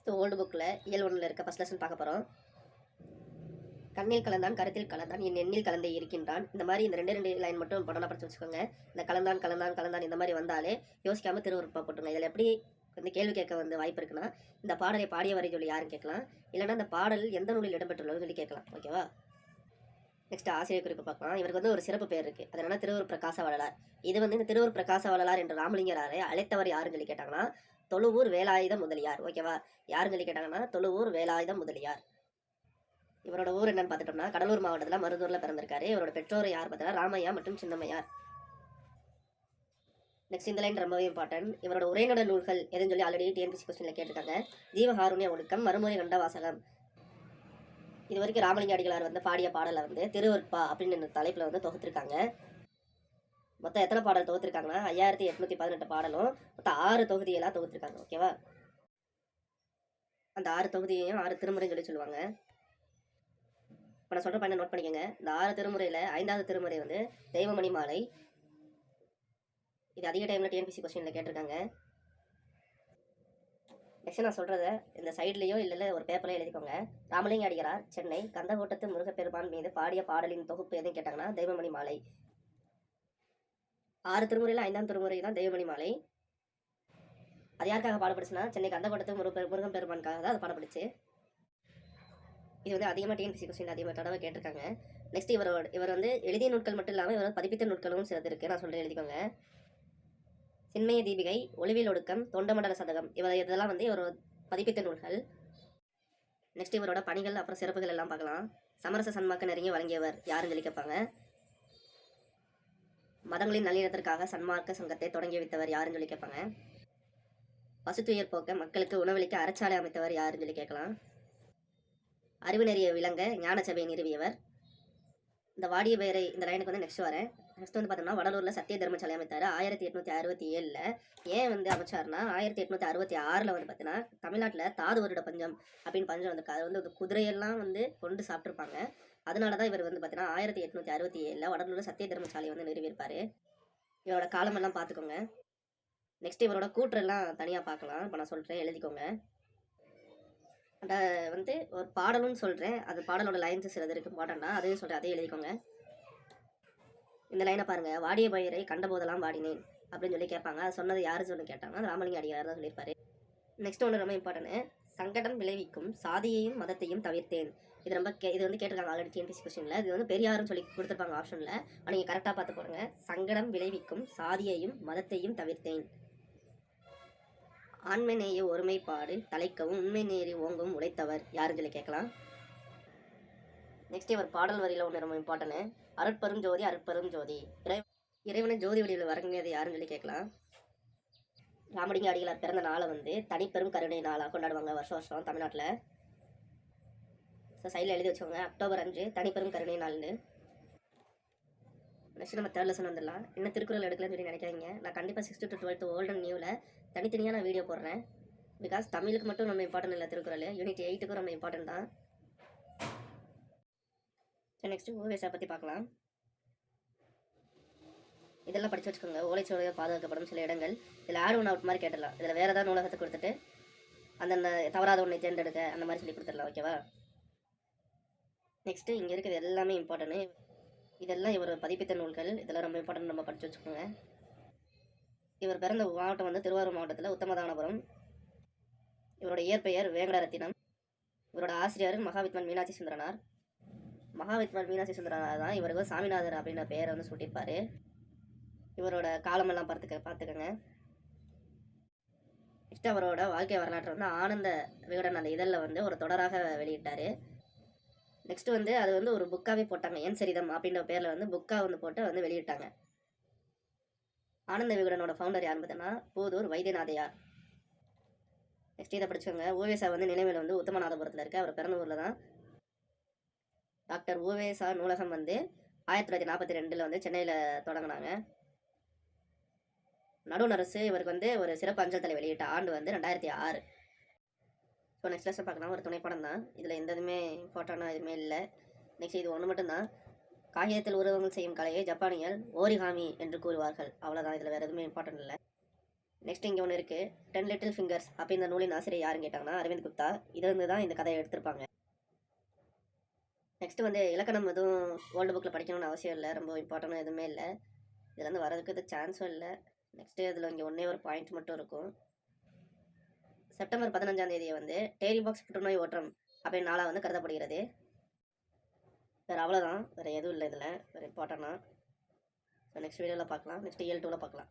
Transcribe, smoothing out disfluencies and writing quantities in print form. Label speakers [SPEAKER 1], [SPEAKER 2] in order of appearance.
[SPEAKER 1] Old புக்கில் இயல் ஒன்றில் இருக்க ஃபர்ஸ்ட் லெசன் பார்க்க போகிறோம். கண்ணில் கலந்தான் கருத்தில் கலந்தான் என் எண்ணில் கலந்தே இருக்கின்றான். இந்த மாதிரி இந்த ரெண்டு லைன் மட்டும் படம் படிச்சு வச்சுக்கோங்க. இந்த கலந்தான் கலந்தான் கலந்தான் இந்த மாதிரி வந்தாலே யோசிக்காமல் திருவருப்பா போட்டுருங்க. இதில் எப்படி வந்து கேள்வி கேட்க வந்து வாய்ப்பு இருக்குன்னா, இந்த பாடலை பாடியவரை சொல்லி யாரும் கேட்கலாம், இல்லைன்னா இந்த பாடல் எந்த நூலில் இடம்பெற்றுள்ளது சொல்லி கேட்கலாம். ஓகேவா? நெக்ஸ்ட் ஆசிரியர் குறிப்பு பார்க்கலாம். இவருக்கு வந்து ஒரு சிறப்பு பேர் இருக்கு. அதனால திருவூர் பிரகாச வள்ளலார். இது வந்து இந்த திருவூர் பிரகாச வள்ளலார் என்ற ராமலிங்கராரை அழைத்தவர் யாருன்னு சொல்லி கேட்டாங்கன்னா, தொழுவூர் வேலாயுத முதலியார். ஓகேவா? யாருன்னு சொல்லி கேட்டாங்கன்னா, தொழுவூர் வேலாயுத முதலியார். இவரோட ஊர் என்னன்னு பார்த்துட்டோம்னா, கடலூர் மாவட்டத்தில் மருதூர்ல பிறந்திருக்காரு. இவரோட பெற்றோர் யார் பார்த்தா ராமையா மற்றும் சின்னம்மையார். நெக்ஸ்ட் இந்த லைன் ரொம்பவே இம்பார்ட்டன்ட். இவரோட உரைநடை நூல்கள் எதுன்னு சொல்லி ஆல்ரெடி டிஎன்பிசி கொஸ்டின்ல கேட்டிருக்காங்க. ஜீவகாருண்ய ஒழுக்கம், மறுமுறை கண்ட வாசகம். இது வரைக்கும் ராமலிங்க அடிகளார் வந்து பாடிய பாடலை வந்து திருவருட்பா அப்படின்னு தலைப்பில் வந்து தொகுத்திருக்காங்க. மொத்தம் எத்தனை பாடல் தொகுத்திருக்காங்கன்னா 5818 பாடலும் மொத்தம் 6 தொகுதியெல்லாம் தொகுத்திருக்காங்க. ஓகேவா? அந்த 6 தொகுதியையும் 6 திருமுறைன்னு சொல்லி சொல்லுவாங்க. இப்போ நான் சொல்கிற பண்ண நோட் பண்ணிக்கோங்க. இந்த 6 திருமுறையில் 5வது திருமுறை வந்து தெய்வமணி மாலை. இது அதிக டைமில் டிஎன்பிசி கொஸ்டினில் கேட்டிருக்காங்க. நெக்ஸ்ட் நான் சொல்கிறத இந்த சைட்லேயோ இல்லை ஒரு பேப்பர்லையோ எழுதிக்கோங்க. ராமலிங்க அடிகளார் சென்னை கந்தகோட்டத்து முருகப்பெருமான் மீது பாடிய பாடலின் தொகுப்பு எதுன்னு கேட்டாங்கன்னா தெய்வமணி மாலை. 6 திருமுறையில் 5ஆம் திருமுறை தான் தெய்வமணி மாலை. அது யாருக்காக பாடப்படுச்சுன்னா, சென்னை கந்தகோட்டத்து முருகன் பெருமானுக்காக தான் அது பாடப்படுச்சு. இது வந்து அதிகமாக டிஎன்பிசி கொஸ்டின் அதிகமாக தடவை கேட்டிருக்காங்க. நெக்ஸ்ட் இவர் வந்து எழுதிய நூட்கள் மட்டும் இல்லாமல் இவர் பதிப்பித்த நூட்களும் சிலது இருக்குது. நான் சொல்கிறேன், எழுதிக்கோங்க. சின்மய தீபிகை, ஒளிவில் ஒடுக்கம், தொண்டமண்டல சதகம், இதெல்லாம் வந்து இவர் பதிப்பித்த நூல்கள். நெக்ஸ்ட் இவரோட பணிகள் அப்புறம் சிறப்புகள் எல்லாம் பார்க்கலாம். சமரச சன்மார்க்க நெருங்கி வழங்கியவர் யாருன்னு சொல்லி கேட்பாங்க. மதங்களின் நல்லிணத்திற்காக சன்மார்க்க சங்கத்தை தொடங்கி வைத்தவர் யாருன்னு சொல்லி கேட்பாங்க. பசுத்துயர் போக்க மக்களுக்கு உணவளிக்க அறச்சாலை அமைத்தவர் யாருன்னு சொல்லி கேட்கலாம். அறிவு நெறிய விளங்க ஞான சபையை நிறுவியவர். இந்த வாடிய பெயரை இந்த லைனுக்கு வந்து நெக்ஸ்ட் வரேன். நெக்ஸ்ட் வந்து பார்த்தோம்னா வடலூரில் சத்திய தர்மசாலை அமைத்தார் 1867. ஏன் வந்து அமைச்சார்னா 1866 வந்து பார்த்தீங்கன்னா தமிழ்நாட்டில் தாது வருட பஞ்சம் அப்படின்னு பஞ்சம் வந்திருக்கு. அது வந்து குதிரையெல்லாம் வந்து கொண்டு சாப்பிட்ருப்பாங்க. அதனால தான் இவர் வந்து பார்த்தீங்கன்னா 1867 வடலூரில் சத்திய தர்மசாலை வந்து நிறுவியிருப்பார். இவரோட காலமெல்லாம் பார்த்துக்கோங்க. நெக்ஸ்ட் இவரோட கூற்றெல்லாம் தனியாக பார்க்கலாம். இப்போ நான் சொல்கிறேன், எழுதிக்கோங்க. அந்த வந்து ஒரு பாடலும்னு சொல்கிறேன், அது பாடலோட லைன்ஸ் சிலது இருக்குது இம்பார்ட்டண்ட்டாக, அதையும் சொல்கிறேன், அதையும் எழுதிக்கோங்க. இந்த லைனை பாருங்கள். வாடிய பயிரை கண்டபோதெல்லாம் வாடினேன் அப்படின்னு சொல்லி கேட்பாங்க. அது சொன்னது யார் சொல்லி கேட்டாங்கன்னா ராமலிங்க அடிகளார் தான் சொல்லியிருப்பாரு. நெக்ஸ்ட் ஒன்று ரொம்ப இம்பார்ட்டன்ட். சங்கடம் விளைவிக்கும் சாதியையும் மதத்தையும் தவிர்த்தேன். இது வந்து கேட்டிருக்காங்க ஆல்ரெடி டிஎன்பிசி கொஸ்டினில். இது வந்து பெரியாருன்னு சொல்லி கொடுத்துருப்பாங்க ஆப்ஷனில். நீங்கள் கரெக்டாக பார்த்து போடுங்க. சங்கடம் விளைவிக்கும் சாதியையும் மதத்தையும் தவிர்த்தேன். ஆண்மை நேய ஒருமைப்பாடு தலைக்கவும் உண்மை நேரி ஓங்கவும் உழைத்தவர் யாருன்னு சொல்லி கேட்கலாம். நெக்ஸ்ட் இவர் பாடல் வரியில் ஒன்று ரொம்ப இம்பார்ட்டன்ட். அருட்பெரும் ஜோதி அருட்பெரும் ஜோதி, இறைவனை ஜோதி வடிவில் வரங்கியது யாருன்னு சொல்லி கேட்கலாம். ராமலிங்க அடிகளார் பிறந்த நாளை வந்து தனிப்பெரும் கருணை நாளாக கொண்டாடுவாங்க வருஷம் தமிழ்நாட்டில். ஸோ சைடில் எழுதி வச்சுக்கோங்க. அக்டோபர் 5 தனிப்பெரும் கருணை நாள்னு. நெக்ஸ்ட் நம்ம தேர்ட் லெசன் வந்துடலாம். என்ன திருக்குறள் எடுக்கலன்னு சொல்லி நினைக்காதீங்க. நான் கண்டிப்பாக 6th to 12th old and நியூவில் தனித்தனியாக நான் வீடியோ போடுறேன். பிகாஸ் தமிழுக்கு மட்டும் நம்ம இம்பார்ட்டன்ட் இல்லை, திருக்குறள் யூனிட் 8க்கும் ரொம்ப இம்பார்ட்டன்ட் தான். நெக்ஸ்ட் ஓவேசா பற்றி பார்க்கலாம். இதெல்லாம் படித்து வச்சுக்கோங்க. ஓலைச்சுவடிகள் பாதுகாக்கப்படும் சில இடங்கள். இதில் ஆட் ஒன் அவுட் மாதிரி கேட்டுடலாம். இதில் வேறு ஏதாவது நூலகத்தை கொடுத்துட்டு அந்தந்த தவறாத ஒன்றை தேர்ந்தெடுக்க அந்த மாதிரி சொல்லி கொடுத்துடலாம். ஓகேவா? நெக்ஸ்ட்டு இங்கே இருக்கிறது எல்லாமே இம்பார்ட்டன்ட். இதெல்லாம் இவர் பதிப்பித்த நூல்கள். இதெல்லாம் ரொம்ப இம்பார்ட்டன்ட், நம்ம படித்து வச்சுக்கோங்க. இவர் பிறந்த மாவட்டம் வந்து திருவாரூர் மாவட்டத்தில் உத்தமதானபுரம். இவரோட இயற்பெயர் வேங்கடரத்தினம். இவரோட ஆசிரியர் மகாவித்வான் மீனாட்சி சுந்தரனார். மகாவித்வான் மீனாட்சி சுந்தரனார் தான் இவருக்கு சாமிநாதர் அப்படின்ற பெயரை வந்து சூட்டியிருப்பார். இவரோட காலமெல்லாம் பார்த்துக்கோங்க. நெக்ஸ்ட் அவரோட வாழ்க்கை வரலாற்றை வந்து ஆனந்த விகடன் அந்த இதழில் வந்து ஒரு தொடராக வெளியிட்டார். நெக்ஸ்ட் வந்து அது வந்து ஒரு புக்காகவே போட்டாங்க. என் சரிதம் அப்படின்ற பேரில் வந்து புக்காக வந்து போட்டு வந்து வெளியிட்டாங்க. ஆனந்த விகடனோட ஃபவுண்டர் யாருன்னு பார்த்தோன்னா பூதூர் வைத்தியநாதையார். நெக்ஸ்ட் இதை படிச்சுக்கோங்க. ஓவேசா வந்து நினைவில் வந்து உத்தமநாதபுரத்தில் இருக்குது. அவர் பிறந்த ஊரில் தான். டாக்டர் ஓவேசா நூலகம் வந்து 1942 வந்து சென்னையில் தொடங்கினாங்க. நடுவண் அரசு இவருக்கு வந்து ஒரு சிறப்பு அஞ்சல் தலை வெளியிட்ட ஆண்டு வந்து 2006. ஸோ நெக்ஸ்ட் லெசன் பார்க்கலாம். ஒரு துணைப்படம் தான். இதில் எந்த இதுவுமே இம்பார்ட்டண்டாக எதுவுமே இல்லை. நெக்ஸ்ட் இது ஒன்று மட்டும்தான். காகிதத்தில் உருவங்கள் செய்யும் கலையை ஜப்பானியல் ஓரிகாமி என்று கூறுவார்கள். அவ்வளோதான். இதில் வேறு எதுவுமே இம்பார்ட்டன்ட் இல்லை. நெக்ஸ்ட் இங்கே ஒன்று இருக்குது, 10 லிட்டில் ஃபிங்கர்ஸ். அப்போ இந்த நூலின் ஆசிரியர் யாருன்னு கேட்டாங்கன்னா அரவிந்த் குப்தா. இருந்து தான் இந்த கதையை எடுத்திருப்பாங்க. நெக்ஸ்ட் வந்து இலக்கணம் எதுவும் ஓல்டு புக்கில் படிக்கணும்னு அவசியம் இல்லை, ரொம்ப இம்பார்ட்டன்ட் எதுவுமே இல்லை, இதுலேருந்து வரதுக்கு இது சான்ஸும் இல்லை. நெக்ஸ்ட்டு இதில் இங்கே ஒன்றே ஒரு பாயிண்ட் மட்டும் இருக்கும். செப்டம்பர் 15ஆம் தேதியை வந்து டேரி பாக்ஸ் புற்றுநோய் ஓட்டம் அப்படின்னு நாளாக வந்து கருதப்படுகிறது. வேறு அவ்வளோதான், வேறு எதுவும் இல்லை இதில் வேறு இம்பார்ட்டன்னா. ஸோ நெக்ஸ்ட் வீடியோவில் பார்க்கலாம், நெக்ஸ்ட் இயல் 2ல் பார்க்கலாம்.